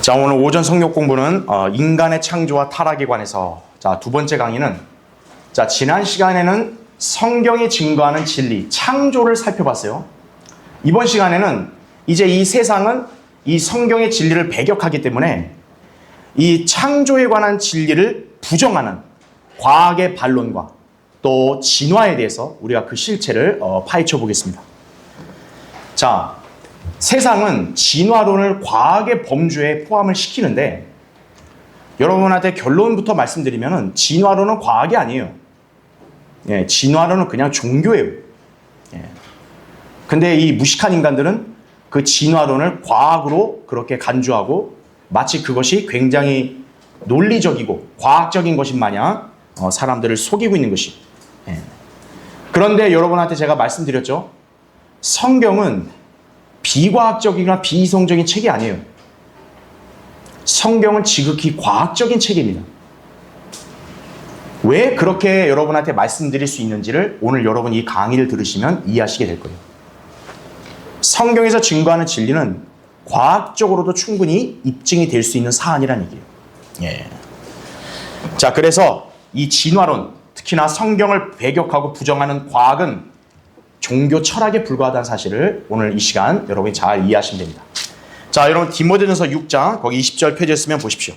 자, 오늘 오전 성경 공부는 인간의 창조와 타락에 관해서, 자, 두 번째 강의는, 자, 지난 시간에는 성경이 증거하는 진리, 창조를 살펴봤어요. 이번 시간에는 이제 이 세상은 이 성경의 진리를 배격하기 때문에 이 창조에 관한 진리를 부정하는 과학의 반론과 또 진화에 대해서 우리가 그 실체를 파헤쳐 보겠습니다. 자, 세상은 진화론을 과학의 범주에 포함을 시키는데, 여러분한테 결론부터 말씀드리면 진화론은 과학이 아니에요. 예, 진화론은 그냥 종교예요. 예. 근데 이 무식한 인간들은 그 진화론을 과학으로 그렇게 간주하고 마치 그것이 굉장히 논리적이고 과학적인 것인 마냥 사람들을 속이고 있는 것이. 예. 그런데 여러분한테 제가 말씀드렸죠. 성경은 비과학적이거나 비이성적인 책이 아니에요. 성경은 지극히 과학적인 책입니다. 왜 그렇게 여러분한테 말씀드릴 수 있는지를 오늘 여러분 이 강의를 들으시면 이해하시게 될 거예요. 성경에서 증거하는 진리는 과학적으로도 충분히 입증이 될 수 있는 사안이라는 얘기예요. 예. 자, 그래서 이 진화론, 특히나 성경을 배격하고 부정하는 과학은 종교 철학에 불과하다는 사실을 오늘 이 시간 여러분이 잘 이해하시면 됩니다. 자, 여러분 디모데전서 6장 거기 20절 펴져 있으면 보십시오.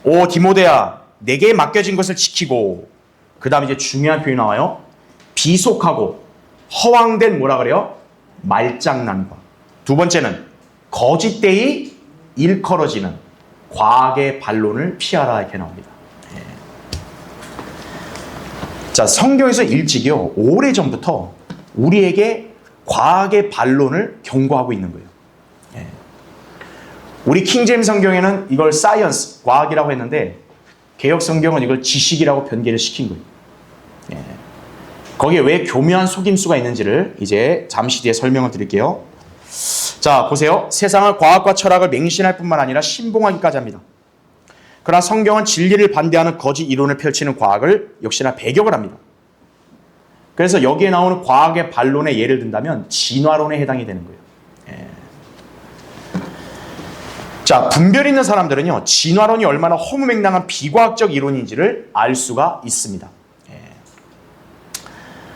오 디모데야, 내게 맡겨진 것을 지키고, 그 다음에 이제 중요한 표현이 나와요. 비속하고 허황된 뭐라 그래요? 말장난과, 두 번째는 거짓되이 일컬어지는 과학의 반론을 피하라, 이렇게 나옵니다. 자, 성경에서 일찍이요, 오래전부터 우리에게 과학의 반론을 경고하고 있는 거예요. 예. 우리 킹제임스 성경에는 이걸 사이언스, 과학이라고 했는데, 개역 성경은 이걸 지식이라고 변개를 시킨 거예요. 예. 거기에 왜 교묘한 속임수가 있는지를 이제 잠시 뒤에 설명을 드릴게요. 자, 보세요. 세상을 과학과 철학을 맹신할 뿐만 아니라 신봉하기까지 합니다. 그러나 성경은 진리를 반대하는 거짓 이론을 펼치는 과학을 역시나 배격을 합니다. 그래서 여기에 나오는 과학의 반론의 예를 든다면 진화론에 해당이 되는 거예요. 예. 자, 분별 있는 사람들은요, 진화론이 얼마나 허무맹랑한 비과학적 이론인지를 알 수가 있습니다. 예.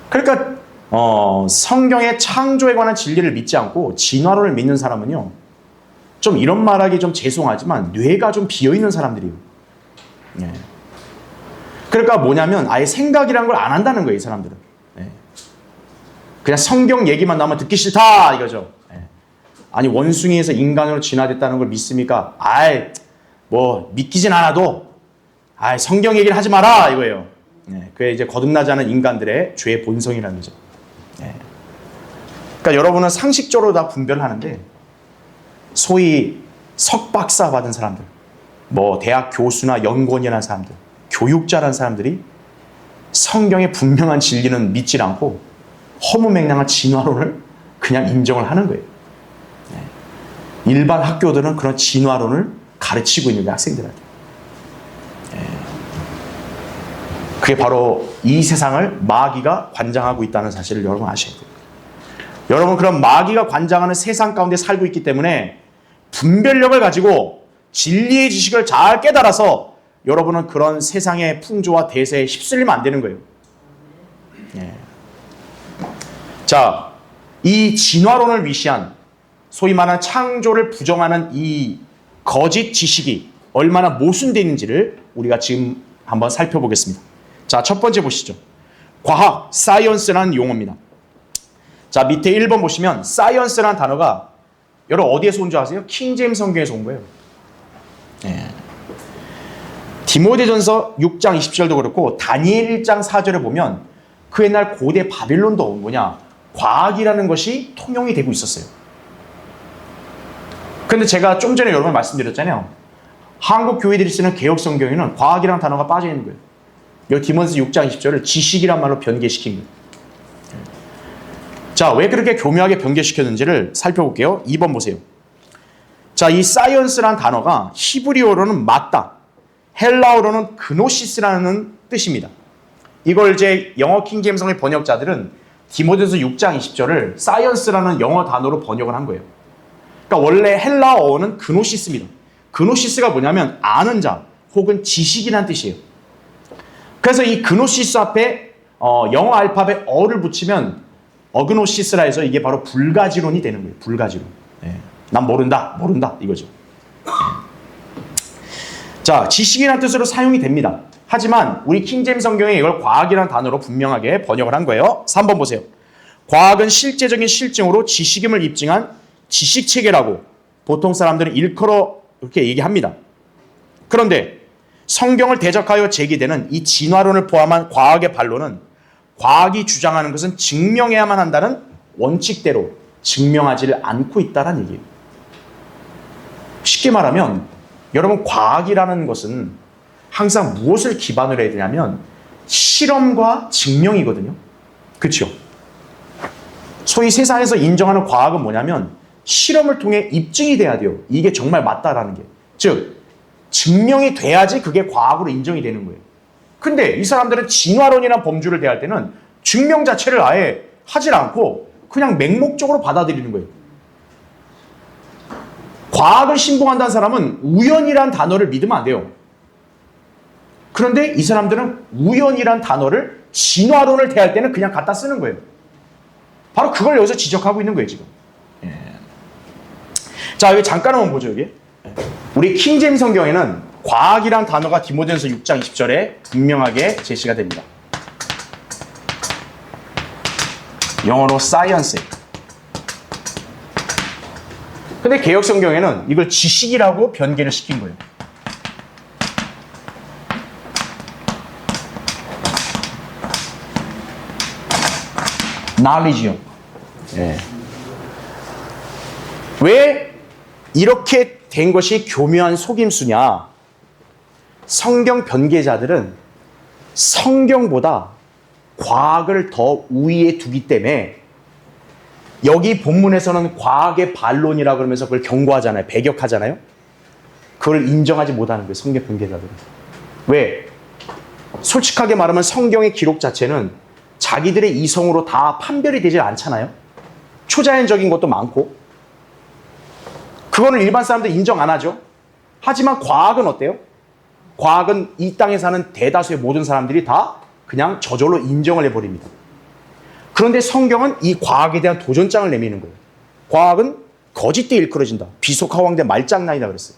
그러니까 성경의 창조에 관한 진리를 믿지 않고 진화론을 믿는 사람은요, 좀 이런 말하기 좀 죄송하지만 뇌가 좀 비어있는 사람들이에요. 예. 그러니까 뭐냐면 아예 생각이라는 걸 안 한다는 거예요, 이 사람들은. 예. 그냥 성경 얘기만 나오면 듣기 싫다 이거죠. 예. 아니, 원숭이에서 인간으로 진화됐다는 걸 믿습니까? 뭐 믿기진 않아도 성경 얘기를 하지 마라 이거예요. 예. 그게 이제 거듭나지 않은 인간들의 죄의 본성이라는 거죠. 예. 그러니까 여러분은 상식적으로 다 분별을 하는데, 소위 석박사 받은 사람들, 뭐 대학 교수나 연구원이라는 사람들, 교육자라는 사람들이 성경의 분명한 진리는 믿지 않고 허무맹랑한 진화론을 그냥 인정을 하는 거예요. 일반 학교들은 그런 진화론을 가르치고 있는 게 학생들한테. 그게 바로 이 세상을 마귀가 관장하고 있다는 사실을 여러분 아셔야 돼요. 여러분, 그런 마귀가 관장하는 세상 가운데 살고 있기 때문에 분별력을 가지고 진리의 지식을 잘 깨달아서 여러분은 그런 세상의 풍조와 대세에 휩쓸리면 안 되는 거예요. 예. 자, 이 진화론을 위시한 소위 말하는 창조를 부정하는 이 거짓 지식이 얼마나 모순되어 있는지를 우리가 지금 한번 살펴보겠습니다. 자, 첫 번째 보시죠. 과학, 사이언스라는 용어입니다. 자, 밑에 1번 보시면 사이언스라는 단어가 여러분 어디에서 온 줄 아세요? 킹제임스 성경에서 온 거예요. 예. 디모데전서 6장 20절도 그렇고 다니엘 1장 4절을 보면 그 옛날 고대 바빌론도 뭐냐, 과학이라는 것이 통용이 되고 있었어요. 그런데 제가 좀 전에 여러분 말씀드렸잖아요. 한국 교회들이 쓰는 개역 성경에는 과학이라는 단어가 빠져 있는 거예요. 여기 디모데전서 6장 20절을 지식이란 말로 변개시킨 거예요. 자, 왜 그렇게 교묘하게 변개시켰는지를 살펴볼게요. 2번 보세요. 자, 이 사이언스라는 단어가 히브리어로는 맞다, 헬라어로는 그노시스라는 뜻입니다. 이걸 이제 영어 킹제임스의 번역자들은 디모데전서 6장 20절을 사이언스라는 영어 단어로 번역을 한 거예요. 그러니까 원래 헬라어는 그노시스입니다. 그노시스가 뭐냐면 아는 자 혹은 지식이란 뜻이에요. 그래서 이 그노시스 앞에 영어 알파벳 어를 붙이면 어그노시스라 해서 이게 바로 불가지론이 되는 거예요. 불가지론. 예. 난 모른다 이거죠. 자, 지식이란 뜻으로 사용이 됩니다. 하지만 우리 킹제임스 성경에 이걸 과학이라는 단어로 분명하게 번역을 한 거예요. 3번 보세요. 과학은 실제적인 실증으로 지식임을 입증한 지식체계라고 보통 사람들은 일컬어 이렇게 얘기합니다. 그런데 성경을 대적하여 제기되는 이 진화론을 포함한 과학의 반론은 과학이 주장하는 것은 증명해야만 한다는 원칙대로 증명하지 않고 있다는 얘기예요. 쉽게 말하면 여러분 과학이라는 것은 항상 무엇을 기반으로 해야 되냐면 실험과 증명이거든요. 그렇죠? 소위 세상에서 인정하는 과학은 뭐냐면 실험을 통해 입증이 돼야 돼요. 이게 정말 맞다라는 게. 즉 증명이 돼야지 그게 과학으로 인정이 되는 거예요. 근데 이 사람들은 진화론이나 범주를 대할 때는 증명 자체를 아예 하질 않고 그냥 맹목적으로 받아들이는 거예요. 과학을 신봉한다는 사람은 우연이란 단어를 믿으면 안 돼요. 그런데 이 사람들은 우연이란 단어를 진화론을 대할 때는 그냥 갖다 쓰는 거예요. 바로 그걸 여기서 지적하고 있는 거예요, 지금. 예. 자, 여기 잠깐 한번 보죠, 여기. 우리 킹제임스 성경에는 과학이란 단어가 디모데전서 6장 20절에 분명하게 제시가 됩니다. 영어로 science. 근데 개역 성경에는 이걸 지식이라고 변개를 시킨 거예요. knowledge요. 예. 왜 이렇게 된 것이 교묘한 속임수냐? 성경 변개자들은 성경보다 과학을 더 우위에 두기 때문에 여기 본문에서는 과학의 반론이라고 그러면서 그걸 경고하잖아요. 배격하잖아요. 그걸 인정하지 못하는 거예요. 성경 변개자들은. 왜? 솔직하게 말하면 성경의 기록 자체는 자기들의 이성으로 다 판별이 되지 않잖아요. 초자연적인 것도 많고. 그거는 일반 사람들 인정 안 하죠. 하지만 과학은 어때요? 과학은 이 땅에 사는 대다수의 모든 사람들이 다 그냥 저절로 인정을 해버립니다. 그런데 성경은 이 과학에 대한 도전장을 내미는 거예요. 과학은 거짓되이 일컬어진다. 비속화왕대 말장난이다 그랬어요.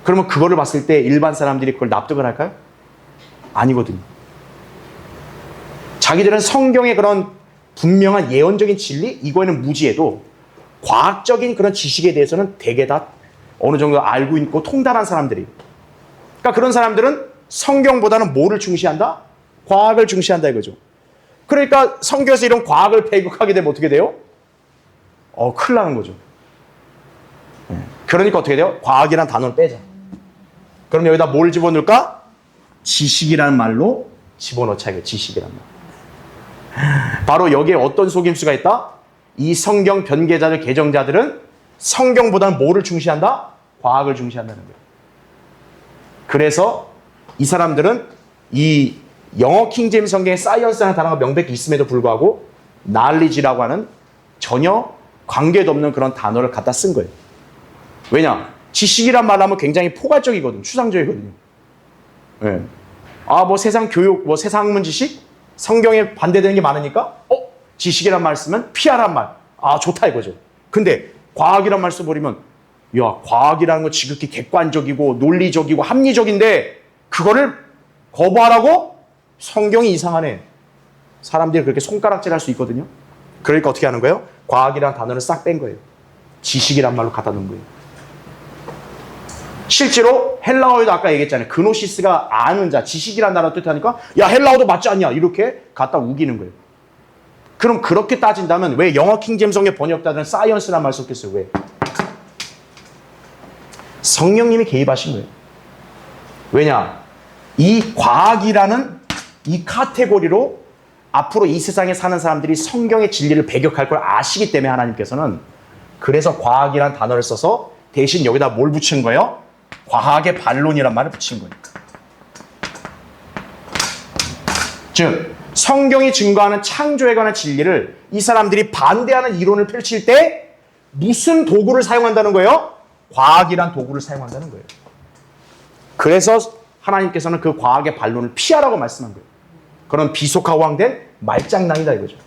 그러면 그거를 봤을 때 일반 사람들이 그걸 납득을 할까요? 아니거든요. 자기들은 성경의 그런 분명한 예언적인 진리, 이거에는 무지해도 과학적인 그런 지식에 대해서는 대개 다 어느 정도 알고 있고 통달한 사람들이에요. 그러니까 그런 사람들은 성경보다는 뭐를 중시한다? 과학을 중시한다 이거죠. 그러니까 성경에서 이런 과학을 배격하게 되면 어떻게 돼요? 큰일 나는 거죠. 그러니까 어떻게 돼요? 과학이라는 단어를 빼자. 그럼 여기다 뭘 집어넣을까? 지식이라는 말로 집어넣자 이거 지식이란 말. 바로 여기에 어떤 속임수가 있다? 이 성경 변개자들 개정자들은 성경보다는 뭐를 중시한다? 과학을 중시한다는 거예요. 그래서 이 사람들은 이 영어 킹제임스 성경에 사이언스라는 단어가 명백히 있음에도 불구하고 knowledge라고 하는 전혀 관계도 없는 그런 단어를 갖다 쓴 거예요. 왜냐? 지식이란 말하면 굉장히 포괄적이거든요. 추상적이거든요. 네. 뭐 세상 교육, 뭐 세상문 지식? 성경에 반대되는 게 많으니까 지식이란 말 쓰면 피하란 말. 좋다 이거죠. 근데 과학이란 말 써버리면 야, 과학이라는 건 지극히 객관적이고 논리적이고 합리적인데 그거를 거부하라고? 성경이 이상하네. 사람들이 그렇게 손가락질할 수 있거든요. 그러니까 어떻게 하는 거예요? 과학이라는 단어를 싹 뺀 거예요. 지식이란 말로 갖다 놓은 거예요. 실제로 헬라어에도 아까 얘기했잖아요. 그노시스가 아는 자, 지식이란 단어 뜻하니까 야 헬라어도 맞지 않냐 이렇게 갖다 우기는 거예요. 그럼 그렇게 따진다면 왜 영어 킹제임스의 번역자들은 사이언스란 말 썼겠어요? 왜? 성령님이 개입하신 거예요. 왜냐? 이 과학이라는 이 카테고리로 앞으로 이 세상에 사는 사람들이 성경의 진리를 배격할 걸 아시기 때문에 하나님께서는 그래서 과학이란 단어를 써서 대신 여기다 뭘 붙인 거예요? 과학의 반론이란 말을 붙인 거예요. 즉 성경이 증거하는 창조에 관한 진리를 이 사람들이 반대하는 이론을 펼칠 때 무슨 도구를 사용한다는 거예요? 과학이란 도구를 사용한다는 거예요. 그래서 하나님께서는 그 과학의 반론을 피하라고 말씀한 거예요. 그런 비속화왕된 말장난이다 이거죠.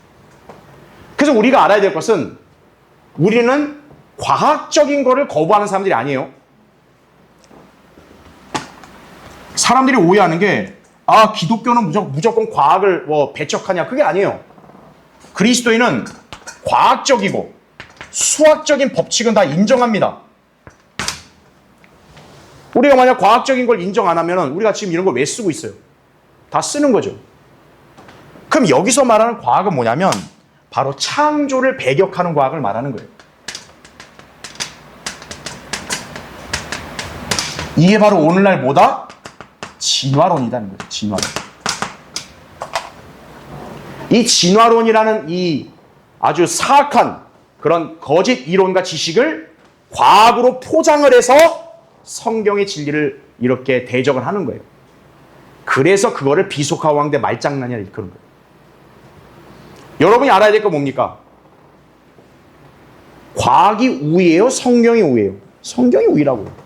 그래서 우리가 알아야 될 것은 우리는 과학적인 거를 거부하는 사람들이 아니에요. 사람들이 오해하는 게 기독교는 무조건 과학을 배척하냐, 그게 아니에요. 그리스도인은 과학적이고 수학적인 법칙은 다 인정합니다. 우리가 만약 과학적인 걸 인정 안 하면 우리가 지금 이런 걸 왜 쓰고 있어요? 다 쓰는 거죠. 그럼 여기서 말하는 과학은 뭐냐면 바로 창조를 배격하는 과학을 말하는 거예요. 이게 바로 오늘날 뭐다? 진화론이라는 거예요. 진화론. 이 진화론이라는 이 아주 사악한 그런 거짓 이론과 지식을 과학으로 포장을 해서 성경의 진리를 이렇게 대적을 하는 거예요. 그래서 그거를 비속화왕대 말장난이라 일컫는 거예요. 여러분이 알아야 될 거 뭡니까? 과학이 우위예요? 성경이 우위예요? 성경이 우위라고요.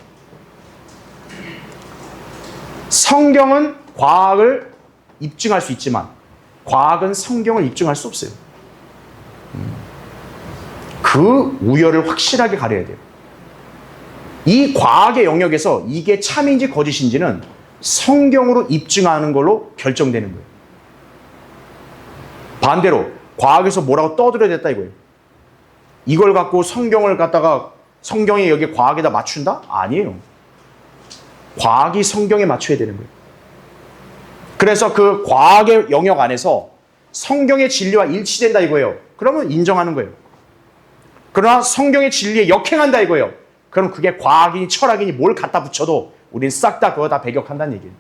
성경은 과학을 입증할 수 있지만 과학은 성경을 입증할 수 없어요. 그 우열을 확실하게 가려야 돼요. 이 과학의 영역에서 이게 참인지 거짓인지는 성경으로 입증하는 걸로 결정되는 거예요. 반대로 과학에서 뭐라고 떠들어댔다 이거예요. 이걸 갖고 성경을 갖다가 성경이 여기 과학에다 맞춘다? 아니에요. 과학이 성경에 맞춰야 되는 거예요. 그래서 그 과학의 영역 안에서 성경의 진리와 일치된다 이거예요. 그러면 인정하는 거예요. 그러나 성경의 진리에 역행한다 이거예요. 그럼 그게 과학이니 철학이니 뭘 갖다 붙여도 우리는 싹 다 그거 다 배격한다는 얘기예요.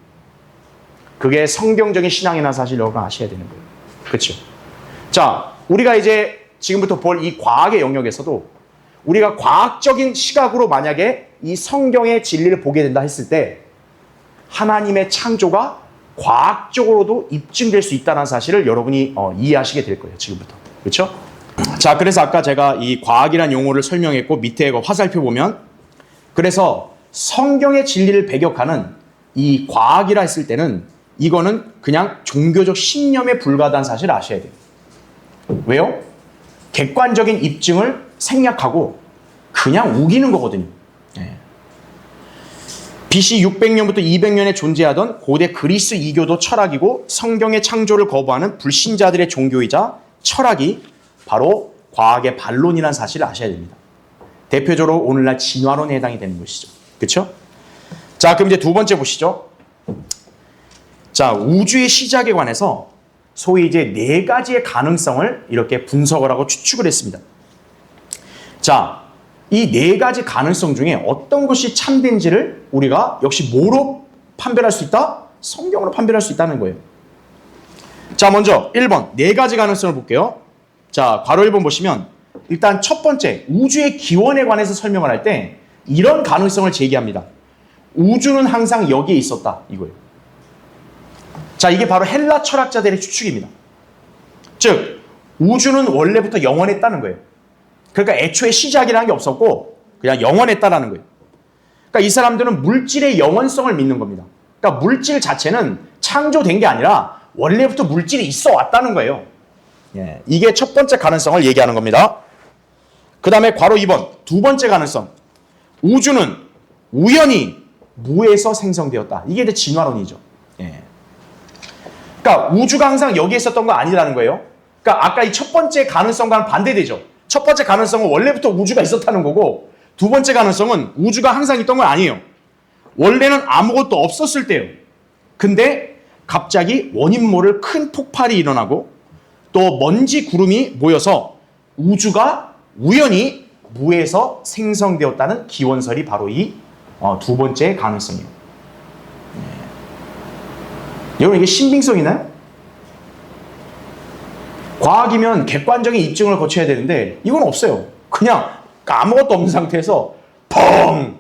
그게 성경적인 신앙이라는 사실 여러분 아셔야 되는 거예요. 그렇죠? 자, 우리가 이제 지금부터 볼 이 과학의 영역에서도 우리가 과학적인 시각으로 만약에 이 성경의 진리를 보게 된다 했을 때 하나님의 창조가 과학적으로도 입증될 수 있다는 사실을 여러분이 이해하시게 될 거예요. 지금부터. 그렇죠? 자, 그래서 아까 제가 이 과학이라는 용어를 설명했고 밑에 화살표 보면 그래서 성경의 진리를 배격하는 이 과학이라 했을 때는 이거는 그냥 종교적 신념에 불과하다는 사실을 아셔야 돼요. 왜요? 객관적인 입증을 생략하고 그냥 우기는 거거든요. BC 600년부터 200년에 존재하던 고대 그리스 이교도 철학이고 성경의 창조를 거부하는 불신자들의 종교이자 철학이 바로 과학의 반론이라는 사실을 아셔야 됩니다. 대표적으로 오늘날 진화론에 해당이 되는 것이죠. 그렇죠? 자, 그럼 이제 두 번째 보시죠. 자, 우주의 시작에 관해서 소위 이제 네 가지의 가능성을 이렇게 분석을 하고 추측을 했습니다. 자, 이 네 가지 가능성 중에 어떤 것이 참된지를 우리가 역시 뭐로 판별할 수 있다? 성경으로 판별할 수 있다는 거예요. 자, 먼저 1번 네 가지 가능성을 볼게요. 자, 괄호 1번 보시면 일단 첫 번째 우주의 기원에 관해서 설명을 할 때 이런 가능성을 제기합니다. 우주는 항상 여기에 있었다 이거예요. 자, 이게 바로 헬라 철학자들의 추측입니다. 즉 우주는 원래부터 영원했다는 거예요. 그러니까 애초에 시작이라는 게 없었고 그냥 영원했다라는 거예요. 그러니까 이 사람들은 물질의 영원성을 믿는 겁니다. 그러니까 물질 자체는 창조된 게 아니라 원래부터 물질이 있어 왔다는 거예요. 이게 첫 번째 가능성을 얘기하는 겁니다. 그 다음에 괄호 2번 두 번째 가능성. 우주는 우연히 무에서 생성되었다. 이게 이제 진화론이죠. 그러니까 우주가 항상 여기에 있었던 거 아니라는 거예요. 그러니까 아까 이 첫 번째 가능성과는 반대되죠. 첫 번째 가능성은 원래부터 우주가 있었다는 거고 두 번째 가능성은 우주가 항상 있던 건 아니에요. 원래는 아무것도 없었을 때예요. 근데 갑자기 원인 모를 큰 폭발이 일어나고 또 먼지 구름이 모여서 우주가 우연히 무에서 생성되었다는 기원설이 바로 이 두 번째 가능성이에요. 여러분 이게 신빙성이나요? 과학이면 객관적인 입증을 거쳐야 되는데 이건 없어요. 그냥 아무것도 없는 상태에서 펑!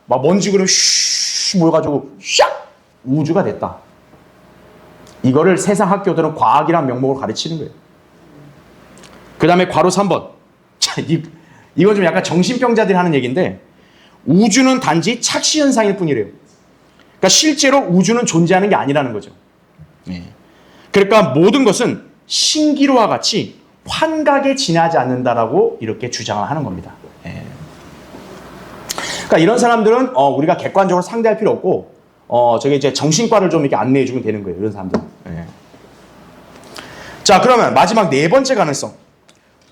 막 먼지 구름이 슉 모여가지고 샥! 우주가 됐다. 이거를 세상 학교들은 과학이라는 명목으로 가르치는 거예요. 그 다음에 괄호 3번. 자, 이건 좀 약간 정신병자들이 하는 얘기인데 우주는 단지 착시 현상일 뿐이래요. 그러니까 실제로 우주는 존재하는 게 아니라는 거죠. 그러니까 모든 것은 신기루와 같이 환각에 지나지 않는다라고 이렇게 주장을 하는 겁니다. 그러니까 이런 사람들은 우리가 객관적으로 상대할 필요 없고 저게 이제 정신과를 좀 이렇게 안내해 주면 되는 거예요. 이런 사람들. 자, 그러면 마지막 네 번째 가능성.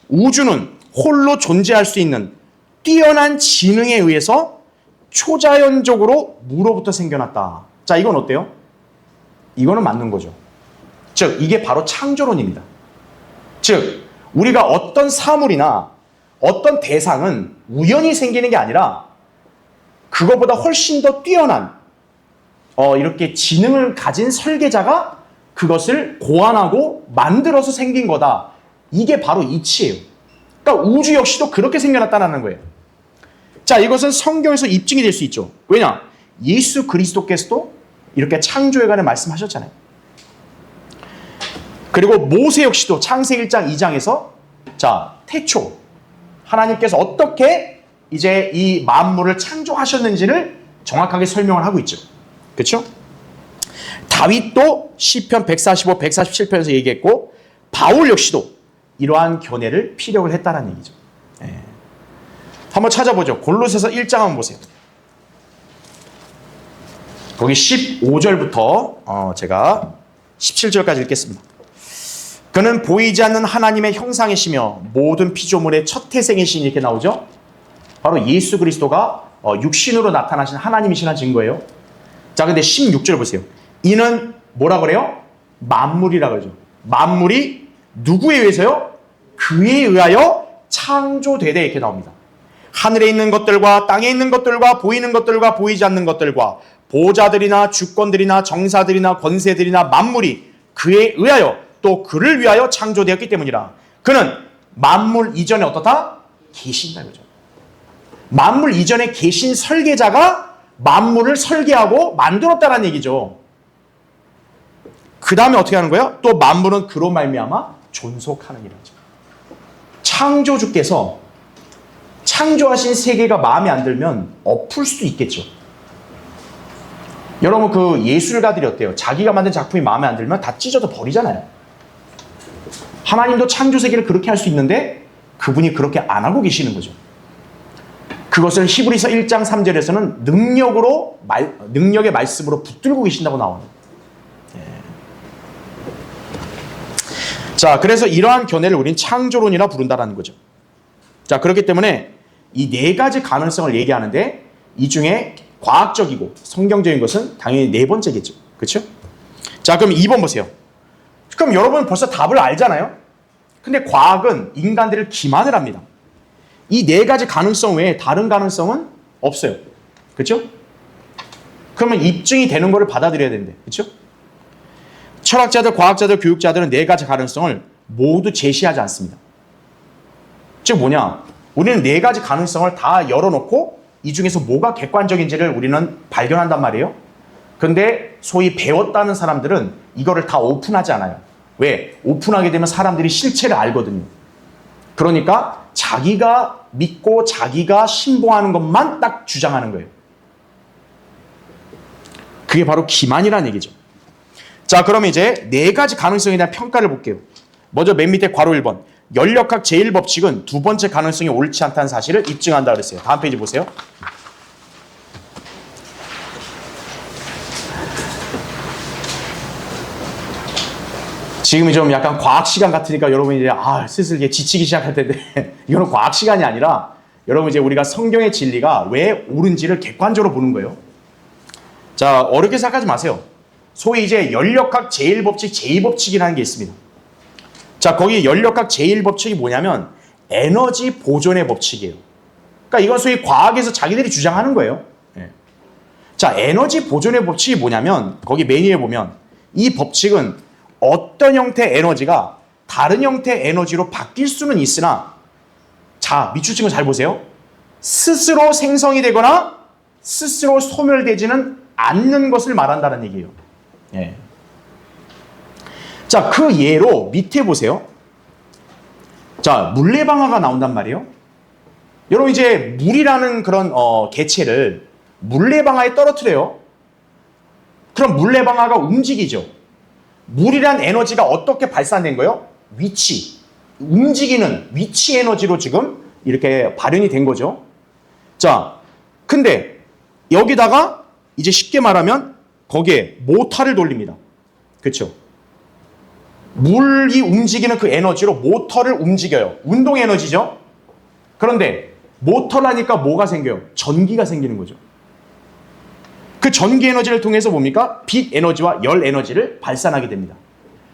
우주는 홀로 존재할 수 있는 뛰어난 지능에 의해서 초자연적으로 무로부터 생겨났다. 자, 이건 어때요? 이거는 맞는 거죠. 즉, 이게 바로 창조론입니다. 즉, 우리가 어떤 사물이나 어떤 대상은 우연히 생기는 게 아니라 그거보다 훨씬 더 뛰어난 이렇게 지능을 가진 설계자가 그것을 고안하고 만들어서 생긴 거다. 이게 바로 이치예요. 그러니까 우주 역시도 그렇게 생겨났다는 거예요. 자, 이것은 성경에서 입증이 될 수 있죠. 왜냐? 예수 그리스도께서도 이렇게 창조에 관해 말씀하셨잖아요. 그리고 모세 역시도 창세기 1장 2장에서 자, 태초 하나님께서 어떻게 이제 이 만물을 창조하셨는지를 정확하게 설명을 하고 있죠. 그렇죠? 다윗도 시편 145, 147편에서 얘기했고 바울 역시도 이러한 견해를 피력을 했다는 얘기죠. 한번 찾아보죠. 골로새서 1장 한번 보세요. 거기 15절부터 제가 17절까지 읽겠습니다. 그는 보이지 않는 하나님의 형상이시며 모든 피조물의 첫 태생이시니 이렇게 나오죠. 바로 예수 그리스도가 육신으로 나타나신 하나님이시라는 증거예요. 자, 근데 16절 보세요. 이는 뭐라 그래요? 만물이라 그러죠. 만물이 누구에 의해서요? 그에 의하여 창조되되 이렇게 나옵니다. 하늘에 있는 것들과 땅에 있는 것들과 보이는 것들과 보이지 않는 것들과 보좌들이나 주권들이나 정사들이나 권세들이나 만물이 그에 의하여 또 그를 위하여 창조되었기 때문이라. 그는 만물 이전에 어떻다? 계신다 이거죠. 만물 이전에 계신 설계자가 만물을 설계하고 만들었다는 얘기죠. 그 다음에 어떻게 하는 거예요? 또 만물은 그로 말미암아 존속하는 이라죠. 창조주께서 창조하신 세계가 마음에 안 들면 엎을 수도 있겠죠. 여러분 그 예술가들이 어때요? 자기가 만든 작품이 마음에 안 들면 다 찢어져 버리잖아요. 하나님도 창조 세계를 그렇게 할 수 있는데 그분이 그렇게 안 하고 계시는 거죠. 그것을 히브리서 1장 3절에서는 능력의 말씀으로 붙들고 계신다고 나옵니다. 자, 그래서 이러한 견해를 우리는 창조론이라 부른다는 거죠. 자, 그렇기 때문에 이 네 가지 가능성을 얘기하는데 이 중에 과학적이고 성경적인 것은 당연히 네 번째겠죠. 그렇죠? 자, 그럼 2번 보세요. 그럼 여러분 벌써 답을 알잖아요. 근데 과학은 인간들을 기만을 합니다. 이 네 가지 가능성 외에 다른 가능성은 없어요. 그렇죠? 그러면 입증이 되는 거를 받아들여야 되는데. 그렇죠? 철학자들, 과학자들, 교육자들은 네 가지 가능성을 모두 제시하지 않습니다. 즉 뭐냐? 우리는 네 가지 가능성을 다 열어놓고 이 중에서 뭐가 객관적인지를 우리는 발견한단 말이에요. 근데 소위 배웠다는 사람들은 이거를 다 오픈하지 않아요. 왜? 오픈하게 되면 사람들이 실체를 알거든요. 그러니까 자기가 믿고 자기가 신봉하는 것만 딱 주장하는 거예요. 그게 바로 기만이라는 얘기죠. 자, 그러면 이제 네 가지 가능성에 대한 평가를 볼게요. 먼저 맨 밑에 괄호 1번. 연력학 제1법칙은 두 번째 가능성이 옳지 않다는 사실을 입증한다 그랬어요. 다음 페이지 보세요. 지금이 좀 약간 과학 시간 같으니까 여러분이 이제 슬슬 이제 지치기 시작할 텐데 이거는 과학 시간이 아니라 여러분 이제 우리가 성경의 진리가 왜 옳은지를 객관적으로 보는 거예요. 자, 어렵게 생각하지 마세요. 소위 이제 연력학 제1법칙, 제2법칙이라는 게 있습니다. 자, 거기 연력학 제1법칙이 뭐냐면 에너지 보존의 법칙이에요. 그러니까 이건 소위 과학에서 자기들이 주장하는 거예요. 자, 에너지 보존의 법칙이 뭐냐면 거기 메뉴에 보면 이 법칙은 어떤 형태의 에너지가 다른 형태의 에너지로 바뀔 수는 있으나 자, 밑줄 친 거 잘 보세요. 스스로 생성이 되거나 스스로 소멸되지는 않는 것을 말한다는 얘기예요. 자, 그 예로 밑에 보세요. 자, 물레방아가 나온단 말이에요. 여러분 이제 물이라는 그런 개체를 물레방아에 떨어뜨려요. 그럼 물레방아가 움직이죠. 물이란 에너지가 어떻게 발산된 거예요? 위치. 움직이는 위치 에너지로 지금 이렇게 발현이 된 거죠. 자, 근데 여기다가 이제 쉽게 말하면 거기에 모터를 돌립니다. 그렇죠? 물이 움직이는 그 에너지로 모터를 움직여요. 운동 에너지죠? 그런데 모터라니까 뭐가 생겨요? 전기가 생기는 거죠. 그 전기 에너지를 통해서 뭡니까? 빛 에너지와 열 에너지를 발산하게 됩니다.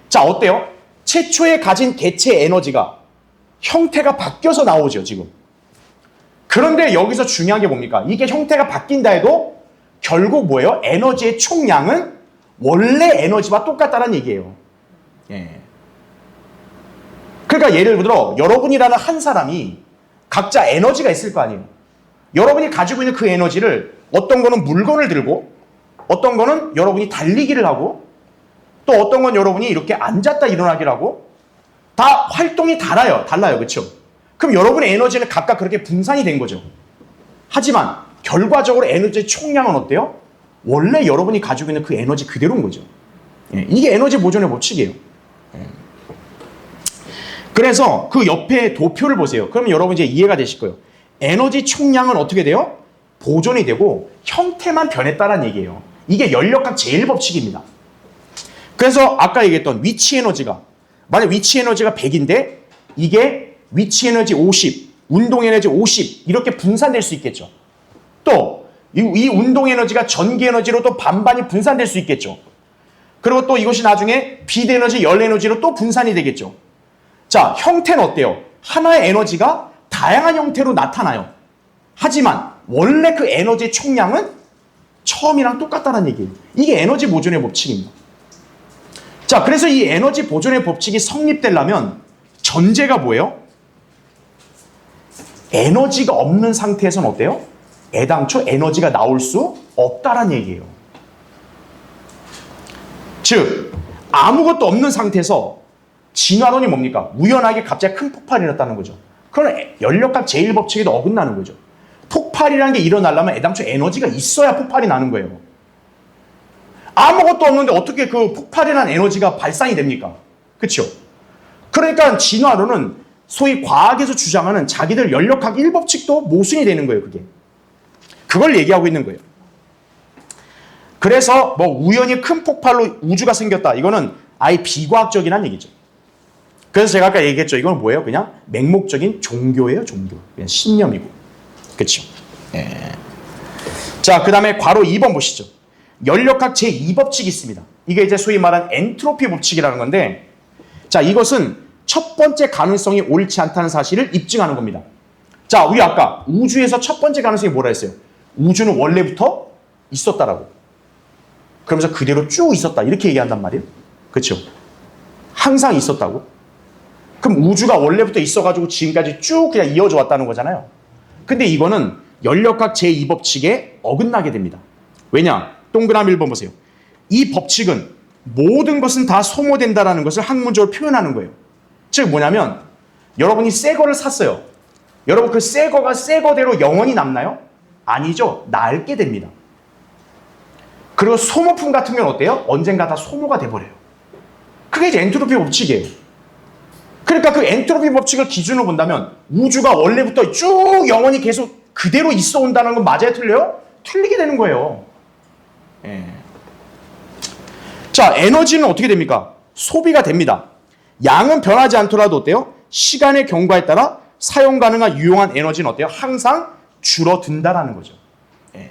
자, 어때요? 최초에 가진 개체 에너지가 형태가 바뀌어서 나오죠, 지금. 그런데 여기서 중요한 게 뭡니까? 이게 형태가 바뀐다 해도 결국 뭐예요? 에너지의 총량은 원래 에너지와 똑같다는 얘기예요. 예. 그러니까 예를 들어 여러분이라는 한 사람이 각자 에너지가 있을 거 아니에요. 여러분이 가지고 있는 그 에너지를 어떤 거는 물건을 들고 어떤 거는 여러분이 달리기를 하고 또 어떤 건 여러분이 이렇게 앉았다 일어나기를 하고 다 활동이 달라요. 그렇죠? 그럼 여러분의 에너지는 각각 그렇게 분산이 된 거죠. 하지만 결과적으로 에너지의 총량은 어때요? 원래 여러분이 가지고 있는 그 에너지 그대로인 거죠. 예, 이게 에너지 보존의 법칙이에요. 예. 그래서 그 옆에 도표를 보세요. 그러면 여러분 이제 이해가 되실 거예요. 에너지 총량은 어떻게 돼요? 보존이 되고 형태만 변했다는 얘기예요. 이게 연력학 제1법칙입니다. 그래서 아까 얘기했던 위치 에너지가 만약 위치 에너지가 100인데 이게 위치 에너지 50, 운동 에너지 50 이렇게 분산될 수 있겠죠. 또 이 운동 에너지가 전기 에너지로 또 반반이 분산될 수 있겠죠. 그리고 또 이것이 나중에 빛 에너지, 열 에너지로 또 분산이 되겠죠. 자, 형태는 어때요? 하나의 에너지가 다양한 형태로 나타나요. 하지만 원래 그 에너지의 총량은 처음이랑 똑같다는 얘기예요. 이게 에너지 보존의 법칙입니다. 자, 그래서 이 에너지 보존의 법칙이 성립되려면 전제가 뭐예요? 에너지가 없는 상태에서는 어때요? 애당초 에너지가 나올 수 없다는 얘기예요. 즉, 아무것도 없는 상태에서 진화론이 뭡니까? 우연하게 갑자기 큰 폭발이 일어났다는 거죠. 그건 연력학 제1법칙에도 어긋나는 거죠. 폭발이라는 게 일어나려면 애당초 에너지가 있어야 폭발이 나는 거예요. 아무것도 없는데 어떻게 그 폭발이라는 에너지가 발산이 됩니까? 그렇죠? 그러니까 진화론은 소위 과학에서 주장하는 자기들 연력학 1법칙도 모순이 되는 거예요. 그걸 얘기하고 있는 거예요. 그래서 뭐 우연히 큰 폭발로 우주가 생겼다. 이거는 아예 비과학적이란 얘기죠. 그래서 제가 아까 얘기했죠. 이건 뭐예요? 그냥 맹목적인 종교예요. 종교. 그냥 신념이고. 그렇죠? 예. 자, 그 다음에 괄호 2번 보시죠. 연력학 제2법칙이 있습니다. 이게 이제 소위 말하는 엔트로피 법칙이라는 건데, 자, 이것은 첫 번째 가능성이 옳지 않다는 사실을 입증하는 겁니다. 자, 우리 아까 우주에서 첫 번째 가능성이 뭐라 했어요? 우주는 원래부터 있었다라고. 그러면서 그대로 쭉 있었다. 이렇게 얘기한단 말이에요. 그렇죠? 항상 있었다고. 그럼 우주가 원래부터 있어가지고 지금까지 쭉 그냥 이어져 왔다는 거잖아요. 근데 이거는 연력학 제2법칙에 어긋나게 됩니다. 왜냐? 동그라미 1번 보세요. 이 법칙은 모든 것은 다 소모된다라는 것을 학문적으로 표현하는 거예요. 즉 뭐냐면 여러분이 새 거를 샀어요. 여러분 그 새 거가 새 거대로 영원히 남나요? 아니죠. 낡게 됩니다. 그리고 소모품 같은 경우는 어때요? 언젠가 다 소모가 돼버려요. 그게 이제 엔트로피 법칙이에요. 그러니까 그 엔트로피 법칙을 기준으로 본다면 우주가 원래부터 쭉 영원히 계속 그대로 있어 온다는 건 맞아요? 틀려요? 틀리게 되는 거예요. 예. 자, 에너지는 어떻게 됩니까? 소비가 됩니다. 양은 변하지 않더라도 어때요? 시간의 경과에 따라 사용 가능한 유용한 에너지는 어때요? 항상 줄어든다라는 거죠. 예.